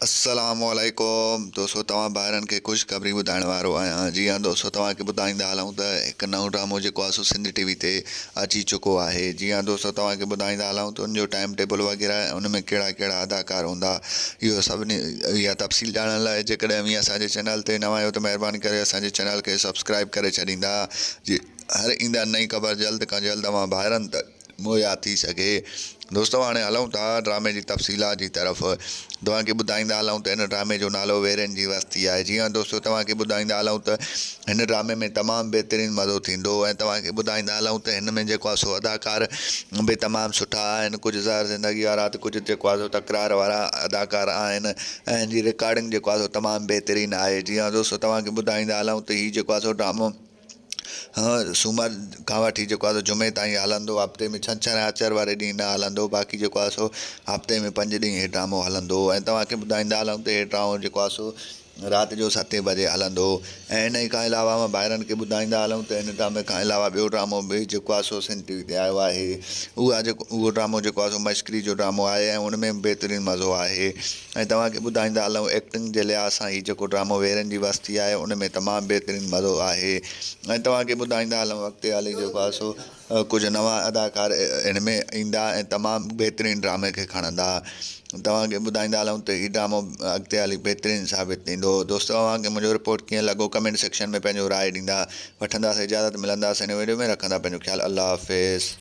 अस्सलामुअलैकुम दोस्तों, तव्हां ॿारनि खे ख़ुशख़बरी ॿुधाइण वारो आहियां। जी हाँ दोस्तों, तव्हांखे ॿुधाईंदा हलूं त हिकु नओं ड्रामो जेको आहे सो सिंधी टीवी ते अची चुको आहे। जी हाँ दोस्तों, तव्हांखे ॿुधाईंदा हलूं त उनजो टाइम टेबल वग़ैरह उन में कहिड़ा कहिड़ा अदाकार हूंदा, इहो सभिनी इहा तफ़सील ॼाणण लाइ जेकॾहिं अव्हीं असांजे चैनल ते नवां आहियो त महिरबानी करे असांजे चैनल खे सब्सक्राइब करे छॾींदा, जी हर ईंदा नई ख़बर जल्द खां जल्द तव्हां ॿारनि तक मुहैया थी सघे। दोस्तों, हाणे हलूं था ड्रामे जी तफ़सीलात जी तरफ़। तव्हांखे ॿुधाईंदा हलूं त हिन ड्रामे जो नालो वेरनि जी वस्ती आहे। जी हाँ दोस्तों, तव्हांखे ॿुधाईंदा हलूं त हिन ड्रामे में तमामु बहितरीनु मज़ो थींदो ऐं तव्हांखे ॿुधाईंदा हलूं त हिन में जेको आहे सो अदाकार बि तमामु सुठा आहिनि। कुझु ज़हर ज़िंदगी वारा त कुझु जेको आहे सो तकरार वारा अदाकार आहिनि ऐं हिन जी रिकॉर्डिंग जेको आहे सो तमामु बहितरीनु आहे। जी हाँ दोस्तों, तव्हांखे ॿुधाईंदा हलूं त हीउ जेको आहे सो ड्रामो सूमर खां वठी जेको आहे सो जुमे ताईं हलंदो। हफ़्ते में छंछरु ऐं आर्तवार वारे ॾींहुं न हलंदो, बाक़ी जेको आहे सो हफ़्ते में 5 ॾींहं इहो ड्रामो हलंदो। ऐं तव्हांखे ॿुधाईंदा हलूं त इहो ड्रामो जेको आहे सो राति जो 7 बजे हलंदो। ऐं इन खां अलावा मां ॿारनि खे ॿुधाईंदा हलूं त हिन ड्रामे खां अलावा ॿियो ड्रामो बि जेको आहे सो सिंधी टीवी ते आयो आहे। उहो ड्रामो जेको आहे सो मश्करी जो ड्रामो आहे ऐं उन में बहितरीनु मज़ो आहे। ऐं तव्हांखे ॿुधाईंदा हलूं एक्टिंग जे लिहाज़ सां हीउ जेको ड्रामो वेरनि जी वस्ती आहे उन में तमामु बहितरीनु मज़ो आहे। ऐं तव्हांखे ॿुधाईंदा हलूं अॻिते हली जेको आहे सो कुझु नवां अदाकार हिन में ईंदा ऐं तमामु बहितरीनु ड्रामे खे खणंदा। तव्हांखे ॿुधाईंदा हलूं त हीउ ड्रामो अॻिते हली बहितरीनु साबित थींदो। दोस्तों, तव्हांखे मुंहिंजो रिपोर्ट कीअं लॻो कमेंट सेक्शन में पंहिंजो राय ॾींदा। वठंदासीं इजाज़त, मिलंदासीं हिन वीडियो में, रखंदा पंहिंजो ख़्यालु। अल्लाह हाफ़िज़।